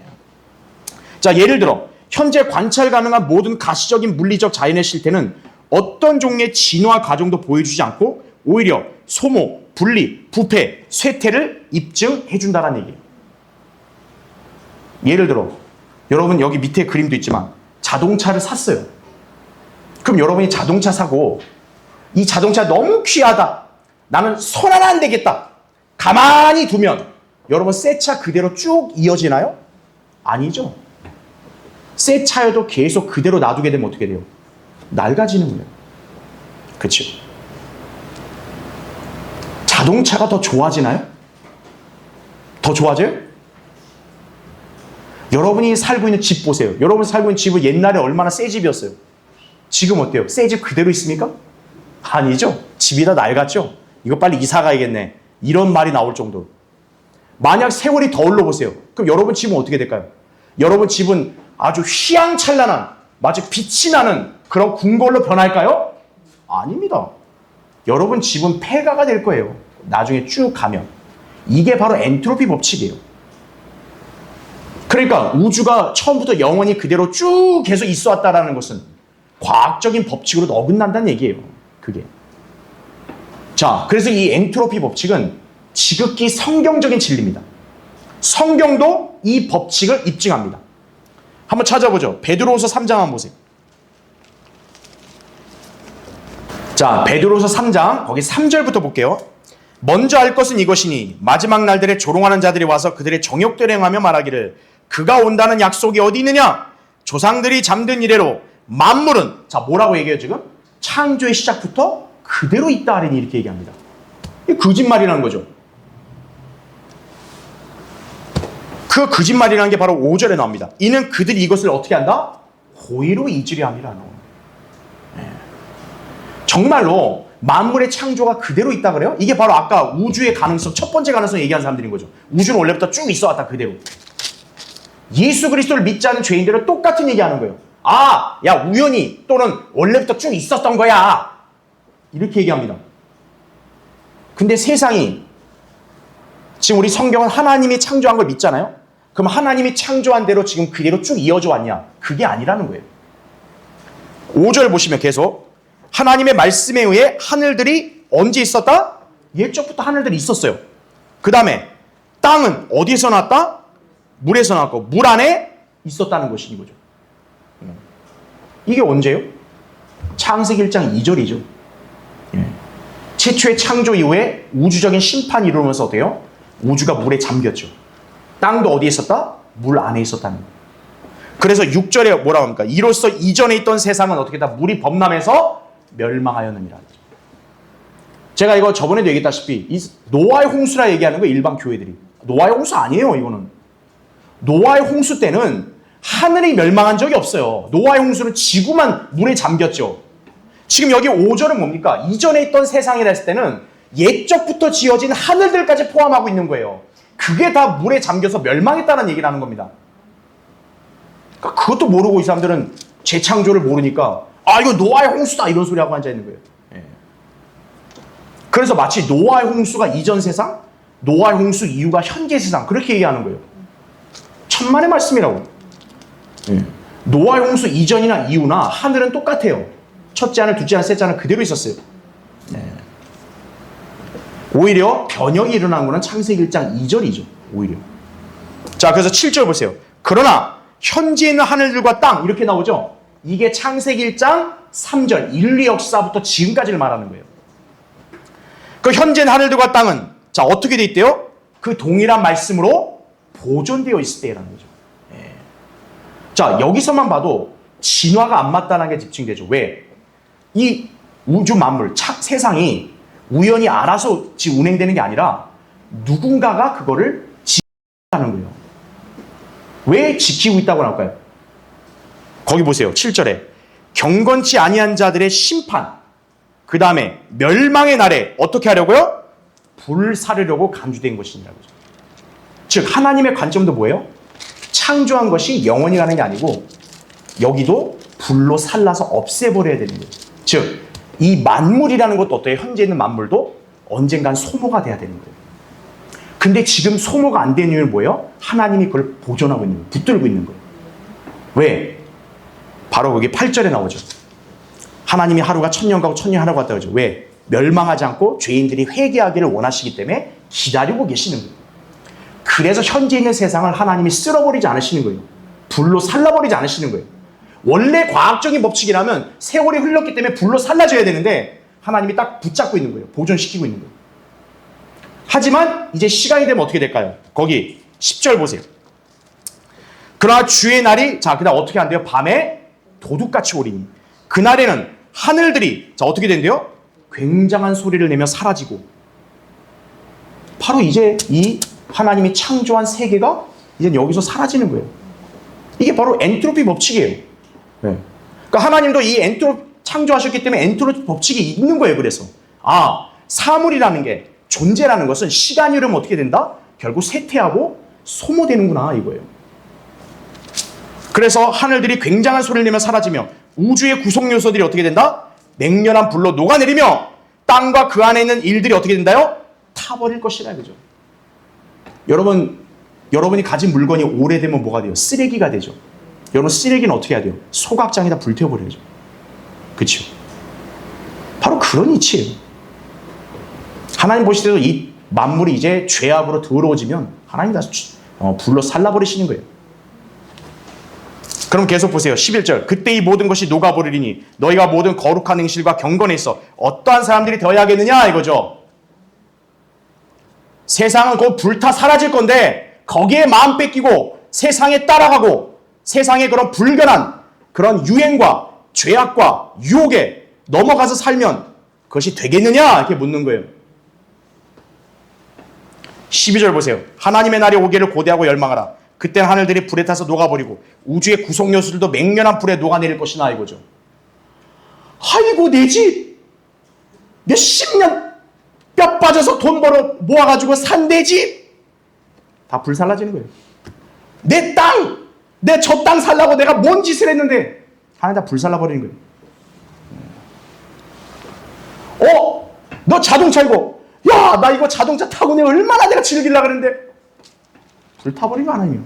자, 예를 들어 현재 관찰 가능한 모든 가시적인 물리적 자연의 실태는 어떤 종류의 진화 과정도 보여주지 않고 오히려 소모, 분리, 부패, 쇠퇴를 입증해준다는 얘기예요. 예를 들어 여러분 여기 밑에 그림도 있지만 자동차를 샀어요. 그럼 여러분이 자동차 사고 이 자동차 너무 귀하다. 나는 손 하나 안 되겠다. 가만히 두면 여러분 새 차 그대로 쭉 이어지나요? 아니죠. 새 차여도 계속 그대로 놔두게 되면 어떻게 돼요? 낡아지는 거예요. 그렇죠? 자동차가 더 좋아지나요? 더 좋아져요? 여러분이 살고 있는 집 보세요. 여러분이 살고 있는 집은 옛날에 얼마나 새 집이었어요. 지금 어때요? 새 집 그대로 있습니까? 아니죠. 집이 다 낡았죠. 이거 빨리 이사 가야겠네. 이런 말이 나올 정도로. 만약 세월이 더 흘러보세요. 그럼 여러분 집은 어떻게 될까요? 여러분 집은 아주 휘황찬란한, 마치 빛이 나는 그런 궁궐로 변할까요? 아닙니다. 여러분 집은 폐가가 될 거예요. 나중에 쭉 가면. 이게 바로 엔트로피 법칙이에요. 그러니까 우주가 처음부터 영원히 그대로 쭉 계속 있어 왔다라는 것은 과학적인 법칙으로도 어긋난다는 얘기예요. 그게. 자, 그래서 이 엔트로피 법칙은 지극히 성경적인 진리입니다. 성경도 이 법칙을 입증합니다. 한번 찾아보죠. 베드로후서 3장 한번 보세요. 자, 베드로후서 3장 거기 3절부터 볼게요. 먼저 알 것은 이것이니 마지막 날들에 조롱하는 자들이 와서 그들의 정욕대로 행하며 말하기를 그가 온다는 약속이 어디 있느냐? 조상들이 잠든 이래로 만물은, 자, 뭐라고 얘기해요 지금? 창조의 시작부터 그대로 있다 하리니 이렇게 얘기합니다. 이게 거짓말이라는 거죠. 그 거짓말이라는 게 바로 5절에 나옵니다. 이는 그들이 이것을 어떻게 한다? 고의로 잊으려 함이라. 정말로 만물의 창조가 그대로 있다 그래요? 이게 바로 아까 우주의 가능성, 첫 번째 가능성 얘기한 사람들인 거죠. 우주는 원래부터 쭉 있어 왔다 그대로. 예수 그리스도를 믿지 않는 죄인들은 똑같은 얘기하는 거예요. 아, 야, 우연히 또는 원래부터 쭉 있었던 거야. 이렇게 얘기합니다. 근데 세상이, 지금 우리 성경은 하나님이 창조한 걸 믿잖아요? 그럼 하나님이 창조한 대로 지금 그대로 쭉 이어져 왔냐? 그게 아니라는 거예요. 5절 보시면 계속 하나님의 말씀에 의해 하늘들이 언제 있었다? 옛적부터 하늘들이 있었어요. 그 다음에 땅은 어디에서 났다? 물에서 났고 물 안에 있었다는 것인 거죠. 이게 언제요? 창세기 1장 2절이죠. 최초의 창조 이후에 우주적인 심판이 이루어지면서 어때요? 우주가 물에 잠겼죠. 땅도 어디에 있었다? 물 안에 있었다는 거예요. 그래서 6절에 뭐라고 합니까? 이로써 이전에 있던 세상은 어떻게 다 물이 범람해서 멸망하였느니라. 제가 이거 저번에도 얘기했다시피 이 노아의 홍수라 얘기하는 거 일반 교회들이. 노아의 홍수 아니에요, 이거는. 노아의 홍수 때는 하늘이 멸망한 적이 없어요. 노아의 홍수는 지구만 물에 잠겼죠. 지금 여기 5절은 뭡니까? 이전에 있던 세상이라 했을 때는 옛적부터 지어진 하늘들까지 포함하고 있는 거예요. 그게 다 물에 잠겨서 멸망했다는 얘기를 하는 겁니다. 그러니까 그것도 모르고 이 사람들은 재창조를 모르니까 아, 이거 노아의 홍수다 이런 소리 하고 앉아있는 거예요. 그래서 마치 노아의 홍수가 이전 세상, 노아의 홍수 이후가 현재 세상 그렇게 얘기하는 거예요. 천만의 말씀이라고. 노아의 홍수 이전이나 이후나 하늘은 똑같아요. 첫째 하늘, 둘째 하늘, 셋째 하늘 그대로 있었어요. 오히려 변형이 일어난 거는 창세기 1장 2절이죠. 오히려. 자, 그래서 7절 보세요. 그러나 현재 있는 하늘들과 땅 이렇게 나오죠. 이게 창세기 1장 3절 인류 역사부터 지금까지를 말하는 거예요. 그 현재 있는 하늘들과 땅은 자 어떻게 돼 있대요? 그 동일한 말씀으로 보존되어 있을 때라는 거죠. 자, 여기서만 봐도 진화가 안 맞다는 게 집중되죠. 왜? 이 우주 만물, 세상이 우연히 알아서 운행되는 게 아니라 누군가가 그거를 지키는 거예요. 왜 지키고 있다고 나올까요? 거기 보세요. 7절에 경건치 아니한 자들의 심판, 그 다음에 멸망의 날에 어떻게 하려고요? 불을 사르려고 간주된 것이니라고. 즉 하나님의 관점도 뭐예요? 창조한 것이 영원히 가는 게 아니고 여기도 불로 살라서 없애버려야 되는 거예요. 즉 이 만물이라는 것도 어때요? 현재 있는 만물도 언젠간 소모가 돼야 되는 거예요. 근데 지금 소모가 안 되는 이유는 뭐예요? 하나님이 그걸 보존하고 있는 거예요. 붙들고 있는 거예요. 왜? 바로 여기 8절에 나오죠. 하나님이 하루가 1000년 가고 1000년 하라고 했다고 하죠. 왜? 멸망하지 않고 죄인들이 회개하기를 원하시기 때문에 기다리고 계시는 거예요. 그래서 현재 있는 세상을 하나님이 쓸어버리지 않으시는 거예요. 불로 살라버리지 않으시는 거예요. 원래 과학적인 법칙이라면 세월이 흘렀기 때문에 불로 살라져야 되는데 하나님이 딱 붙잡고 있는 거예요. 보존시키고 있는 거예요. 하지만 이제 시간이 되면 어떻게 될까요? 거기 10절 보세요. 그러나 주의 날이 자 그다음 어떻게 한대요? 밤에 도둑같이 오리니 그날에는 하늘들이 자 어떻게 된대요? 굉장한 소리를 내며 사라지고 바로 이제 이 하나님이 창조한 세계가 이제 여기서 사라지는 거예요. 이게 바로 엔트로피 법칙이에요. 네. 그러니까 하나님도 이 엔트로피 창조하셨기 때문에 엔트로피 법칙이 있는 거예요. 그래서 사물이라는 게, 존재라는 것은 시간이 흐르면 어떻게 된다? 결국 쇠퇴하고 소모되는구나 이거예요. 그래서 하늘들이 굉장한 소리를 내며 사라지며 우주의 구성 요소들이 어떻게 된다? 맹렬한 불로 녹아내리며 땅과 그 안에 있는 일들이 어떻게 된다요? 타버릴 것이라 그죠. 여러분이 가진 물건이 오래되면 뭐가 돼요? 쓰레기가 되죠. 여러분 쓰레기는 어떻게 해야 돼요? 소각장에다 불태워버려야죠. 그렇죠? 바로 그런 이치예요. 하나님 보실 때도 이 만물이 이제 죄악으로 더러워지면 하나님 다 불로 살라버리시는 거예요. 그럼 계속 보세요. 11절. 그때 이 모든 것이 녹아버리리니 너희가 모든 거룩한 행실과 경건에 있어 어떠한 사람들이 되어야겠느냐 이거죠. 세상은 곧 불타 사라질 건데 거기에 마음 뺏기고 세상에 따라가고 세상의 그런 불변한 그런 유행과 죄악과 유혹에 넘어가서 살면 그것이 되겠느냐 이렇게 묻는 거예요. 12절 보세요. 하나님의 날이 오기를 고대하고 열망하라. 그때는 하늘들이 불에 타서 녹아버리고 우주의 구성 요소들도 맹렬한 불에 녹아내릴 것이나 이거죠. 아이고 내 집 몇십 년 뼈 빠져서 돈 벌어 모아가지고 산 내 집 다 불살라지는 거예요. 내 땅, 내 저 땅 살라고 내가 뭔 짓을 했는데 하나님 다 불살라버리는 거예요. 너 자동차 이거 야 나 이거 자동차 타고 내가 얼마나 내가 즐기려고 그랬는데 불타버린 거 하나님이요.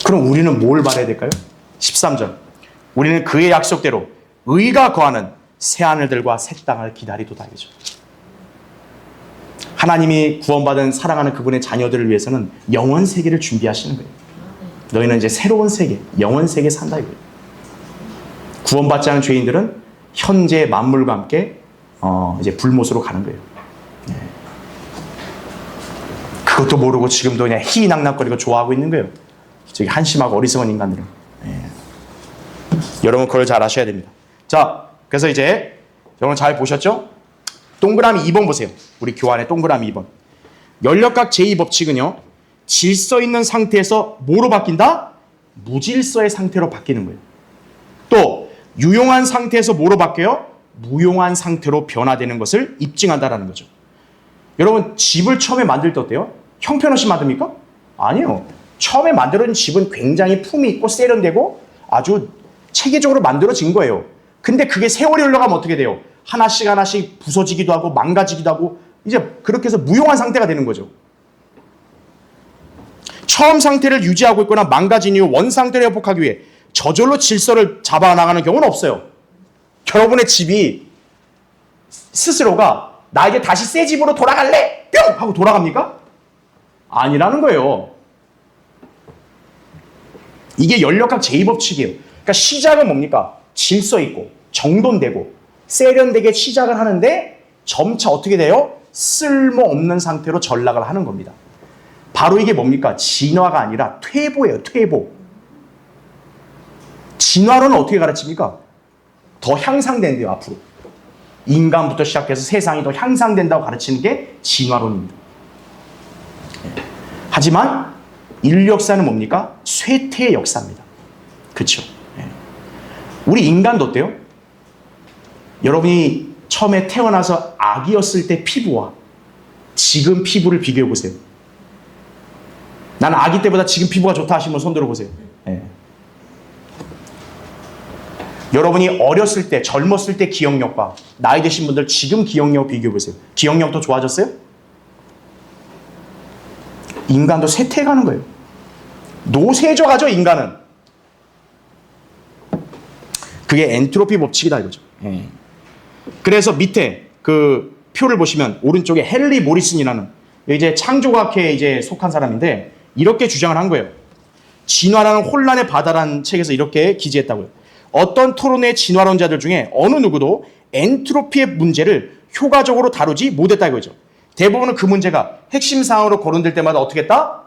그럼 우리는 뭘 바라야 될까요? 13절. 우리는 그의 약속대로 의가 거하는 새하늘들과 새 땅을 기다리도다. 하나님이 구원받은 사랑하는 그분의 자녀들을 위해서는 영원 세계를 준비하시는 거예요. 너희는 이제 새로운 세계, 영원 세계 산다 이거예요. 구원받지 않은 죄인들은 현재 만물과 함께 이제 불못으로 가는 거예요. 그것도 모르고 지금도 그냥 희낙낙거리고 좋아하고 있는 거예요. 저기 한심하고 어리석은 인간들은. 여러분 그걸 잘 아셔야 됩니다. 자, 그래서 이제 여러분 잘 보셨죠? 동그라미 2번 보세요. 우리 교환의 동그라미 2번. 연력각 제2법칙은요. 질서 있는 상태에서 뭐로 바뀐다? 무질서의 상태로 바뀌는 거예요. 또 유용한 상태에서 뭐로 바뀌어요? 무용한 상태로 변화되는 것을 입증한다라는 거죠. 여러분 집을 처음에 만들 때 어때요? 형편없이 만듭니까? 아니요. 처음에 만들어진 집은 굉장히 품이 있고 세련되고 아주 체계적으로 만들어진 거예요. 근데 그게 세월이 흘러가면 어떻게 돼요? 하나씩 하나씩 부서지기도 하고 망가지기도 하고 이제 그렇게 해서 무용한 상태가 되는 거죠. 처음 상태를 유지하고 있거나 망가진 이후 원 상태를 회복하기 위해 저절로 질서를 잡아나가는 경우는 없어요. 여러분의 집이 스스로가 나에게 다시 새 집으로 돌아갈래? 뿅! 하고 돌아갑니까? 아니라는 거예요. 이게 연력학 제2법칙이에요. 그러니까 시작은 뭡니까? 질서 있고 정돈되고 세련되게 시작을 하는데 점차 어떻게 돼요? 쓸모없는 상태로 전락을 하는 겁니다. 바로 이게 뭡니까? 진화가 아니라 퇴보예요. 퇴보. 진화론은 어떻게 가르칩니까? 더 향상된대요. 앞으로. 인간부터 시작해서 세상이 더 향상된다고 가르치는 게 진화론입니다. 하지만 인류 역사는 뭡니까? 쇠퇴의 역사입니다. 그렇죠? 우리 인간도 어때요? 여러분이 처음에 태어나서 아기였을 때 피부와 지금 피부를 비교해 보세요. 나는 아기 때보다 지금 피부가 좋다 하시면 손 들어보세요. 여러분이 어렸을 때, 젊었을 때 기억력과 나이 드신 분들 지금 기억력 비교해 보세요. 기억력도 좋아졌어요? 인간도 쇠퇴해가는 거예요. 노쇠져가죠, 인간은. 그게 엔트로피 법칙이다 이거죠. 그래서 밑에 그 표를 보시면 오른쪽에 헨리 모리슨이라는 이제 창조과학회에 이제 속한 사람인데 이렇게 주장을 한 거예요. 진화라는 혼란의 바다라는 책에서 이렇게 기재했다고요. 어떤 토론의 진화론자들 중에 어느 누구도 엔트로피의 문제를 효과적으로 다루지 못했다 이거죠. 대부분은 그 문제가 핵심 사항으로 거론될 때마다 어떻게 했다?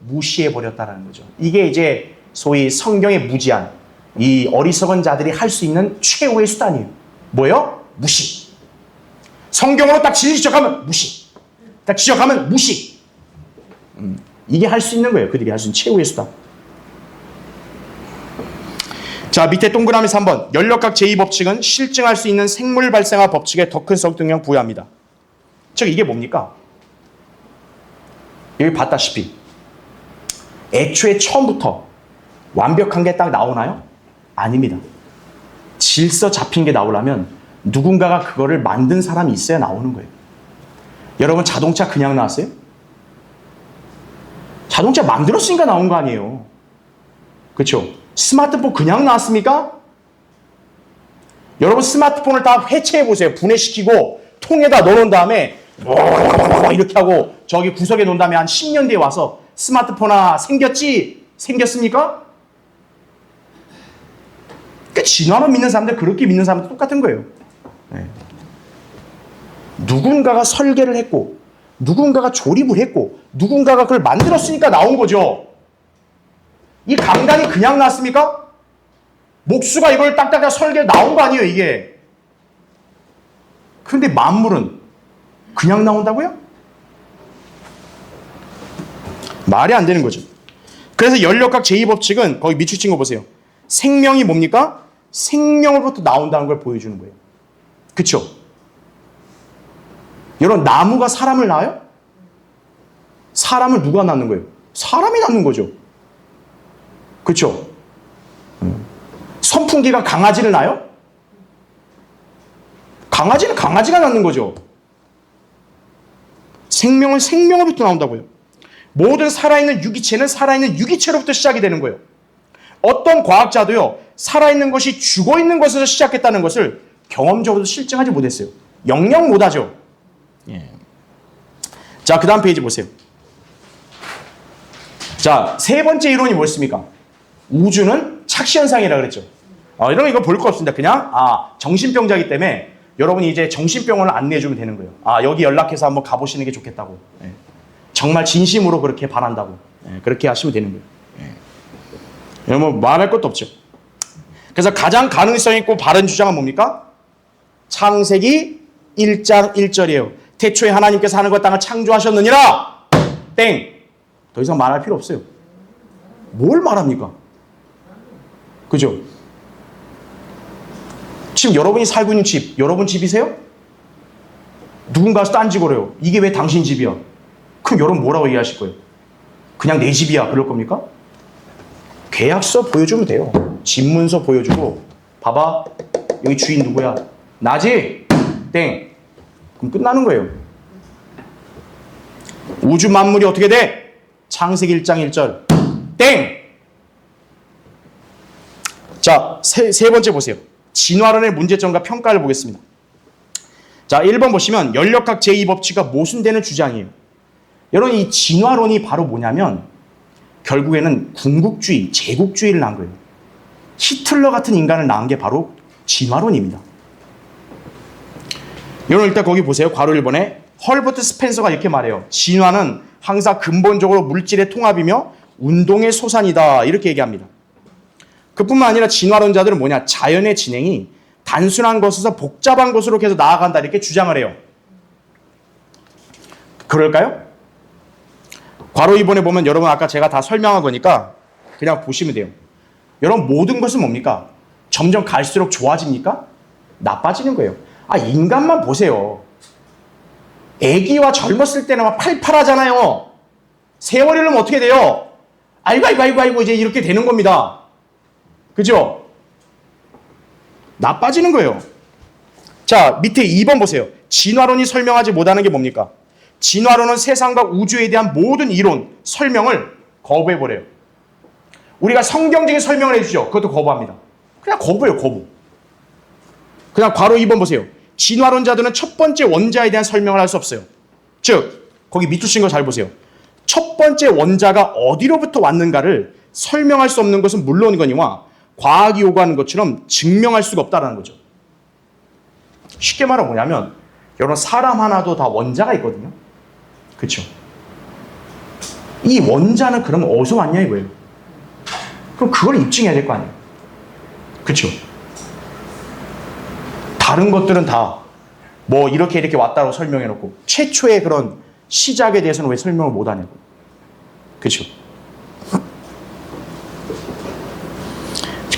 무시해버렸다는 거죠. 이게 이제 소위 성경의 무지한 이 어리석은 자들이 할 수 있는 최후의 수단이에요. 뭐예요? 무시. 성경으로 딱 진리 지적하면 무시. 그러니까 딱 지적하면 무시. 이게 할 수 있는 거예요. 그들이 할 수 있는 최후의 수단. 자, 밑에 동그라미 3번. 연력학 제2법칙은 실증할 수 있는 생물 발생화 법칙에 더 큰 설득력을 부여합니다. 즉 이게 뭡니까? 여기 봤다시피 애초에 처음부터 완벽한 게 딱 나오나요? 아닙니다. 질서 잡힌 게 나오려면 누군가가 그거를 만든 사람이 있어야 나오는 거예요. 여러분 자동차 그냥 나왔어요? 자동차 만들었으니까 나온 거 아니에요. 그렇죠? 스마트폰 그냥 나왔습니까? 여러분 스마트폰을 다 해체해 보세요. 분해시키고 통에다 넣어놓은 다음에 이렇게 하고 저기 구석에 놓은 다음에 한 10년 뒤에 와서 스마트폰 하나 생겼지? 생겼습니까? 그 진화론 믿는 사람들 그렇게 믿는 사람들 똑같은 거예요. 네. 누군가가 설계를 했고 누군가가 조립을 했고 누군가가 그걸 만들었으니까 나온 거죠. 이 강단이 그냥 났습니까? 목수가 이걸 딱딱딱 설계 나온 거 아니에요, 이게. 그런데 만물은 그냥 나온다고요? 말이 안 되는 거죠. 그래서 연력학 제2법칙은 거기 밑줄 친 거 보세요. 생명이 뭡니까? 생명으로부터 나온다는 걸 보여주는 거예요. 그쵸? 여러분, 나무가 사람을 낳아요? 사람을 누가 낳는 거예요? 사람이 낳는 거죠. 그쵸? 선풍기가 강아지를 낳아요? 강아지는 강아지가 낳는 거죠. 생명은 생명으로부터 나온다고요. 모든 살아있는 유기체는 살아있는 유기체로부터 시작이 되는 거예요. 어떤 과학자도요, 살아있는 것이 죽어있는 것에서 시작했다는 것을 경험적으로 실증하지 못했어요. 영영 못하죠. 예. 자, 그 다음 페이지 보세요. 자, 세 번째 이론이 뭐였습니까? 우주는 착시현상이라고 그랬죠. 이런 거 이거 볼 거 없습니다. 그냥 정신병자이기 때문에 여러분이 이제 정신병원을 안내해주면 되는 거예요. 여기 연락해서 한번 가보시는 게 좋겠다고. 예. 정말 진심으로 그렇게 바란다고. 예. 그렇게 하시면 되는 거예요. 예. 뭐 말할 것도 없죠. 그래서 가장 가능성 있고 바른 주장은 뭡니까? 창세기 1장 1절이에요. 태초에 하나님께서 하늘과 땅을 창조하셨느니라. 땡. 더 이상 말할 필요 없어요. 뭘 말합니까? 그죠? 지금 여러분이 살고 있는 집, 여러분 집이세요? 누군가 딴지 거래요. 이게 왜 당신 집이야? 그럼 여러분 뭐라고 얘기하실 거예요? 그냥 내 집이야. 그럴 겁니까? 계약서 보여주면 돼요. 집문서 보여주고, 봐봐, 여기 주인 누구야? 나지? 땡. 그럼 끝나는 거예요. 우주 만물이 어떻게 돼? 창세기 1장 1절. 땡! 자, 세 번째 보세요. 진화론의 문제점과 평가를 보겠습니다. 자, 1번 보시면 연력학 제2법칙과 모순되는 주장이에요. 여러분, 이 진화론이 바로 뭐냐면 결국에는 군국주의, 제국주의를 낳은 거예요. 히틀러 같은 인간을 낳은 게 바로 진화론입니다. 여러분, 일단 거기 보세요. 괄호 1번에 헐버트 스펜서가 이렇게 말해요. 진화는 항상 근본적으로 물질의 통합이며 운동의 소산이다. 이렇게 얘기합니다. 그뿐만 아니라 진화론자들은 뭐냐? 자연의 진행이 단순한 것에서 복잡한 것으로 계속 나아간다. 이렇게 주장을 해요. 그럴까요? 괄호 2번에 보면 여러분 아까 제가 다 설명한 거니까 그냥 보시면 돼요. 여러분 모든 것은 뭡니까? 점점 갈수록 좋아집니까? 나빠지는 거예요. 인간만 보세요. 애기와 젊었을 때는 막 팔팔하잖아요. 세월이 흐르면 어떻게 돼요? 아이고 이제 이렇게 되는 겁니다. 그죠? 나빠지는 거예요. 자, 밑에 2번 보세요. 진화론이 설명하지 못하는 게 뭡니까? 진화론은 세상과 우주에 대한 모든 이론, 설명을 거부해버려요. 우리가 성경적인 설명을 해주죠. 그것도 거부합니다. 그냥 거부해요, 거부. 그냥 괄호 2번 보세요. 진화론자들은 첫 번째 원자에 대한 설명을 할 수 없어요. 즉, 거기 밑줄 친 거 잘 보세요. 첫 번째 원자가 어디로부터 왔는가를 설명할 수 없는 것은 물론이거니와 과학이 요구하는 것처럼 증명할 수가 없다는 거죠. 쉽게 말하면 뭐냐면 여러분 사람 하나도 다 원자가 있거든요. 그렇죠? 이 원자는 그럼 어디서 왔냐 이거예요. 그럼 그걸 입증해야 될 거 아니에요. 그렇죠? 다른 것들은 다 뭐 이렇게 왔다고 설명해놓고 최초의 그런 시작에 대해서는 왜 설명을 못 하냐고. 그렇죠?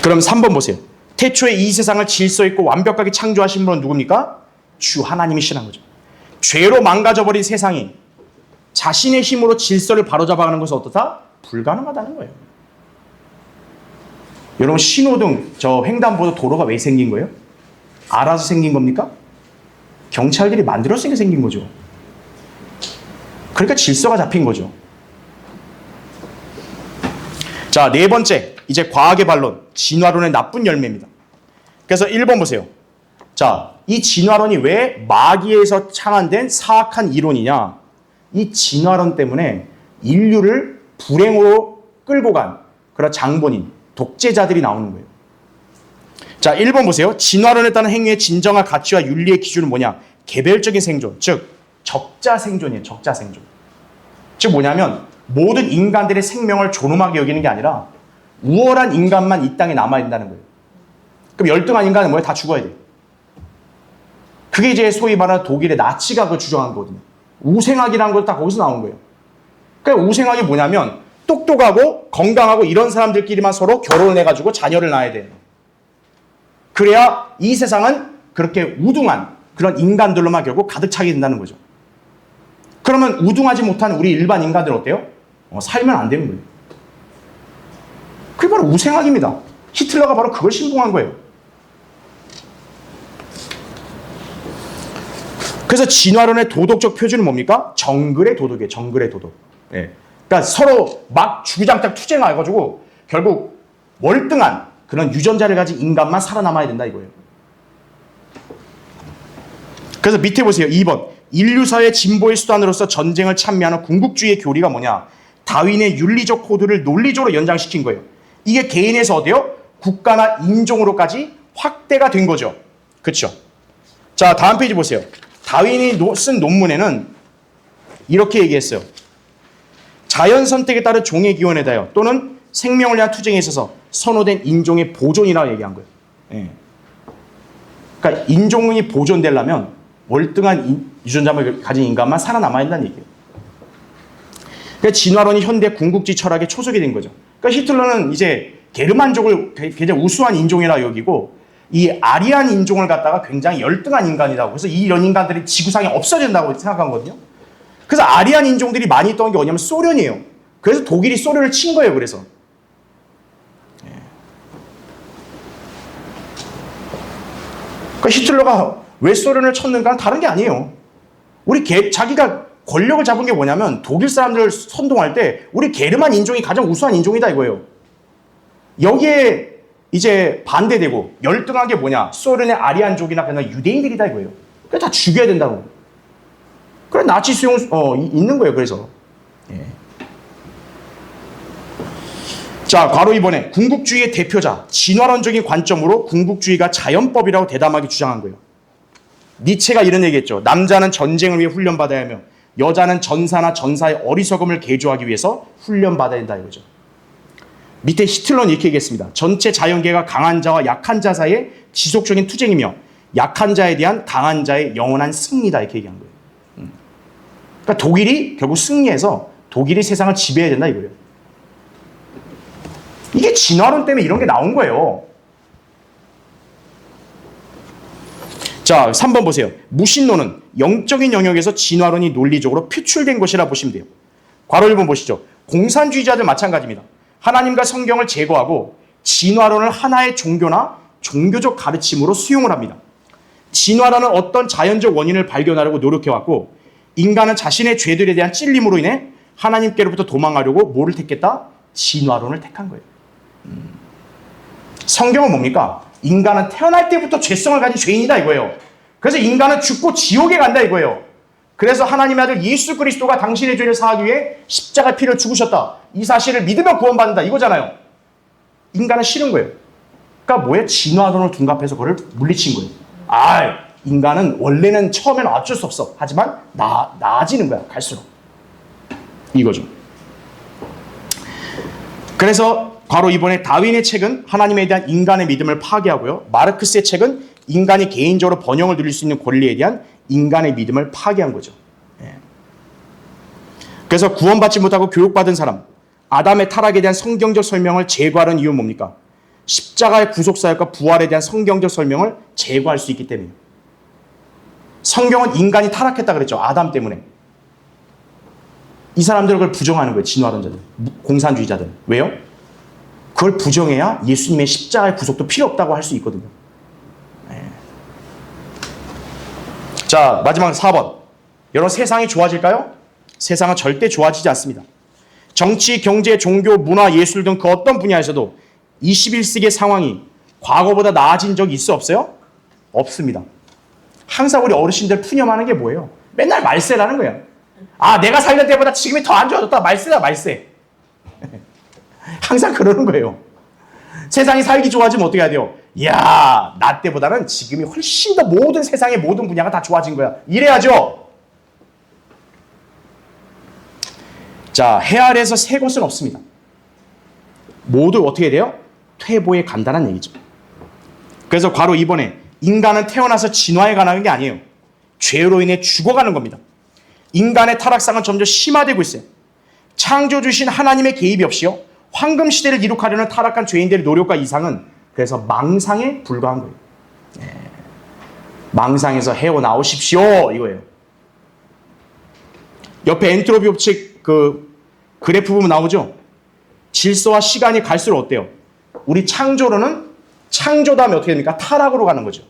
그럼 3번 보세요. 태초에 이 세상을 질서 있고 완벽하게 창조하신 분은 누굽니까? 주 하나님이시라는 거죠. 죄로 망가져버린 세상이 자신의 힘으로 질서를 바로잡아가는 것은 어떻다? 불가능하다는 거예요. 여러분 신호등, 저 횡단보도 도로가 왜 생긴 거예요? 알아서 생긴 겁니까? 경찰들이 만들었으니까 생긴 거죠. 그러니까 질서가 잡힌 거죠. 자, 네 번째, 이제 과학의 반론, 진화론의 나쁜 열매입니다. 그래서 1번 보세요. 자, 이 진화론이 왜 마귀에서 창안된 사악한 이론이냐? 이 진화론 때문에 인류를 불행으로 끌고 간 그런 장본인, 독재자들이 나오는 거예요. 자, 1번 보세요. 진화론에 따른 행위의 진정한 가치와 윤리의 기준은 뭐냐? 개별적인 생존, 즉 적자 생존이에요. 적자 생존. 즉 뭐냐면 모든 인간들의 생명을 존엄하게 여기는 게 아니라 우월한 인간만 이 땅에 남아있다는 거예요. 그럼 열등한 인간은 뭐예요? 다 죽어야 돼요. 그게 이제 소위 말하는 독일의 나치가 그걸 주장한 거거든요. 우생학이라는 걸 다 거기서 나온 거예요. 그러니까 우생학이 뭐냐면 똑똑하고 건강하고 이런 사람들끼리만 서로 결혼을 해가지고 자녀를 낳아야 돼요. 그래야 이 세상은 그렇게 우등한 그런 인간들로만 결국 가득 차게 된다는 거죠. 그러면 우등하지 못한 우리 일반 인간들은 어때요? 살면 안 되는 거예요. 그게 바로 우생학입니다. 히틀러가 바로 그걸 신봉한 거예요. 그래서 진화론의 도덕적 표준은 뭡니까? 정글의 도덕이에요. 정글의 도덕. 예. 그러니까 서로 막 주구장창 투쟁해가지고 결국 월등한 그런 유전자를 가진 인간만 살아남아야 된다 이거예요. 그래서 밑에 보세요. 2번. 인류사의 진보의 수단으로서 전쟁을 찬미하는 궁극주의의 교리가 뭐냐? 다윈의 윤리적 코드를 논리적으로 연장시킨 거예요. 이게 개인에서 어때요? 국가나 인종으로까지 확대가 된 거죠. 그렇죠? 자, 다음 페이지 보세요. 다윈이 쓴 논문에는 이렇게 얘기했어요. 자연 선택에 따른 종의 기원에 대하여 또는 생명을 위한 투쟁에 있어서 선호된 인종의 보존이라고 얘기한 거예요. 예. 그러니까 인종이 보존되려면 월등한 유전자를 가진 인간만 살아남아야 된다는 얘기예요. 그러니까 진화론이 현대 궁극주의 철학의 초석이 된 거죠. 그러니까 히틀러는 이제 게르만족을 굉장히 우수한 인종이라 여기고 이 아리안 인종을 갖다가 굉장히 열등한 인간이라고. 그래서 이런 인간들이 지구상에 없어야 된다고 생각한 거거든요. 그래서 아리안 인종들이 많이 있던 게 뭐냐면 소련이에요. 그래서 독일이 소련을 친 거예요. 그래서. 그러니까 히틀러가 왜 소련을 쳤는가는 다른 게 아니에요. 자기가 권력을 잡은 게 뭐냐면 독일 사람들을 선동할 때 우리 게르만 인종이 가장 우수한 인종이다 이거예요. 여기에 이제 반대되고 열등한 게 뭐냐? 소련의 아리안족이나 그냥 유대인들이다 이거예요. 그래서 다 죽여야 된다고. 그래 나치 수용 있는 거예요. 그래서. 예. 자, 괄호 2번에 궁극주의의 대표자, 진화론적인 관점으로 궁극주의가 자연법이라고 대담하게 주장한 거예요. 니체가 이런 얘기했죠. 남자는 전쟁을 위해 훈련받아야 하며 여자는 전사나 전사의 어리석음을 개조하기 위해서 훈련받아야 된다 이거죠. 밑에 히틀러는 이렇게 얘기했습니다. 전체 자연계가 강한 자와 약한 자 사이의 지속적인 투쟁이며 약한 자에 대한 강한 자의 영원한 승리다 이렇게 얘기한 거예요. 그러니까 독일이 결국 승리해서 독일이 세상을 지배해야 된다 이거예요. 이게 진화론 때문에 이런 게 나온 거예요. 자, 3번 보세요. 무신론은 영적인 영역에서 진화론이 논리적으로 표출된 것이라 보시면 돼요. 괄호 1번 보시죠. 공산주의자들 마찬가지입니다. 하나님과 성경을 제거하고 진화론을 하나의 종교나 종교적 가르침으로 수용을 합니다. 진화론은 어떤 자연적 원인을 발견하려고 노력해왔고 인간은 자신의 죄들에 대한 찔림으로 인해 하나님께로부터 도망가려고 뭐를 택했다? 진화론을 택한 거예요. 성경은 뭡니까? 인간은 태어날 때부터 죄성을 가진 죄인이다 이거예요. 그래서 인간은 죽고 지옥에 간다 이거예요. 그래서 하나님의 아들 예수 그리스도가 당신의 죄를 사하기 위해 십자가 피를 죽으셨다. 이 사실을 믿으면 구원받는다 이거잖아요. 인간은 싫은 거예요. 그러니까 뭐예요? 진화론을 둔갑해서 그걸 물리친 거예요. 인간은 원래는 처음에는 어쩔 수 없어. 하지만 나아지는 거야. 갈수록. 이거죠. 그래서 바로 이번에 다윈의 책은 하나님에 대한 인간의 믿음을 파괴하고요. 마르크스의 책은 인간이 개인적으로 번영을 누릴 수 있는 권리에 대한 인간의 믿음을 파괴한 거죠. 예. 그래서 구원받지 못하고 교육받은 사람, 아담의 타락에 대한 성경적 설명을 제거하는 이유는 뭡니까? 십자가의 구속사역과 부활에 대한 성경적 설명을 제거할 수 있기 때문이에요. 성경은 인간이 타락했다 그랬죠. 아담 때문에. 이 사람들은 그걸 부정하는 거예요. 진화론자들, 공산주의자들. 왜요? 그걸 부정해야 예수님의 십자가의 구속도 필요 없다고 할 수 있거든요. 네. 자, 마지막 4번. 여러분, 세상이 좋아질까요? 세상은 절대 좋아지지 않습니다. 정치, 경제, 종교, 문화, 예술 등 그 어떤 분야에서도 21세기의 상황이 과거보다 나아진 적이 있어 없어요? 없습니다. 항상 우리 어르신들 푸념하는 게 뭐예요? 맨날 말세라는 거예요. 아, 내가 살던 때보다 지금이 더 안 좋아졌다. 말세다, 말세. 항상 그러는 거예요. 세상이 살기 좋아지면 어떻게 해야 돼요? 이야, 나 때보다는 지금이 훨씬 더 모든 세상의 모든 분야가 다 좋아진 거야. 이래야죠. 자, 해 아래에서 새 것은 없습니다. 모두 어떻게 돼요? 퇴보에 간다는 얘기죠. 그래서 바로 2번에 인간은 태어나서 진화해 가는 게 아니에요. 죄로 인해 죽어가는 겁니다. 인간의 타락상은 점점 심화되고 있어요. 창조주신 하나님의 개입이 없이요. 황금 시대를 이룩하려는 타락한 죄인들의 노력과 이상은 그래서 망상에 불과한 거예요. 네. 망상에서 헤어나오십시오 이거예요. 옆에 엔트로피 법칙 그 그래프 보면 나오죠. 질서와 시간이 갈수록 어때요? 우리 창조론은 창조 다음에 어떻게 됩니까? 타락으로 가는 거죠.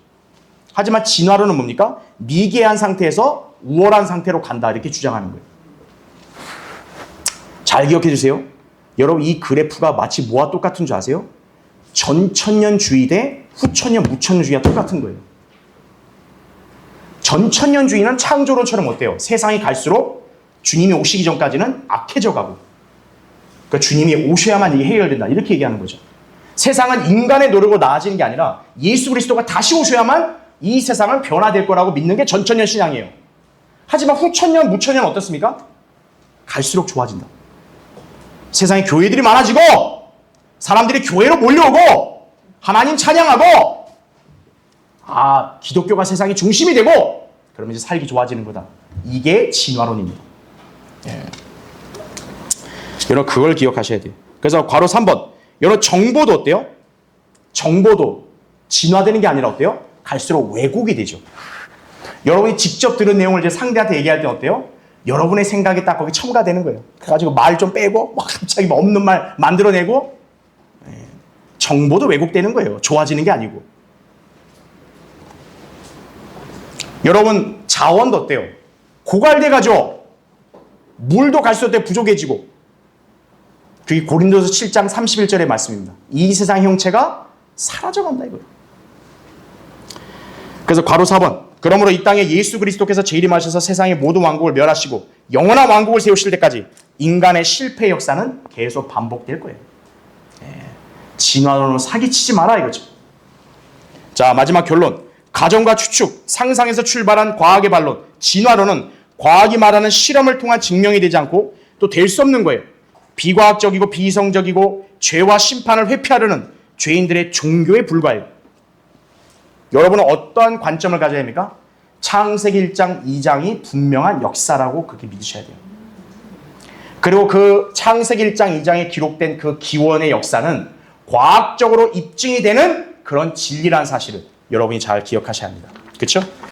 하지만 진화론은 뭡니까? 미개한 상태에서 우월한 상태로 간다 이렇게 주장하는 거예요. 잘 기억해 주세요. 여러분 이 그래프가 마치 뭐와 똑같은 줄 아세요? 전천년주의 대 후천년 무천년주의가 똑같은 거예요. 전천년주의는 창조론처럼 어때요? 세상이 갈수록 주님이 오시기 전까지는 악해져 가고 그러니까 주님이 오셔야만 이게 해결된다 이렇게 얘기하는 거죠. 세상은 인간의 노력으로 나아지는 게 아니라 예수 그리스도가 다시 오셔야만 이 세상은 변화될 거라고 믿는 게 전천년 신앙이에요. 하지만 후천년, 무천년 어떻습니까? 갈수록 좋아진다. 세상에 교회들이 많아지고 사람들이 교회로 몰려오고 하나님 찬양하고 기독교가 세상의 중심이 되고 그러면 이제 살기 좋아지는 거다. 이게 진화론입니다. 예. 여러분 그걸 기억하셔야 돼요. 그래서 괄호 3번. 여러분 정보도 어때요? 정보도 진화되는 게 아니라 어때요? 갈수록 왜곡이 되죠. 여러분이 직접 들은 내용을 이제 상대한테 얘기할 때 어때요? 여러분의 생각이 딱 거기 첨가되는 거예요. 그래가지고 말 좀 빼고 막 갑자기 없는 말 만들어내고 정보도 왜곡되는 거예요. 좋아지는 게 아니고. 여러분 자원도 어때요? 고갈돼가죠. 물도 갈수록 부족해지고 그게 고린도서 7장 31절의 말씀입니다. 이 세상 형체가 사라져간다 이거예요. 그래서 괄호 4번. 그러므로 이 땅에 예수 그리스도께서 재림하셔서 세상의 모든 왕국을 멸하시고 영원한 왕국을 세우실 때까지 인간의 실패 역사는 계속 반복될 거예요. 진화론으로 사기치지 마라 이거죠. 자, 마지막 결론. 가정과 추측, 상상에서 출발한 과학의 반론, 진화론은 과학이 말하는 실험을 통한 증명이 되지 않고 또 될 수 없는 거예요. 비과학적이고 비이성적이고 죄와 심판을 회피하려는 죄인들의 종교에 불과해요. 여러분은 어떠한 관점을 가져야 합니까? 창세기 1장, 2장이 분명한 역사라고 그렇게 믿으셔야 돼요. 그리고 그 창세기 1장, 2장에 기록된 그 기원의 역사는 과학적으로 입증이 되는 그런 진리라는 사실을 여러분이 잘 기억하셔야 합니다. 그렇죠?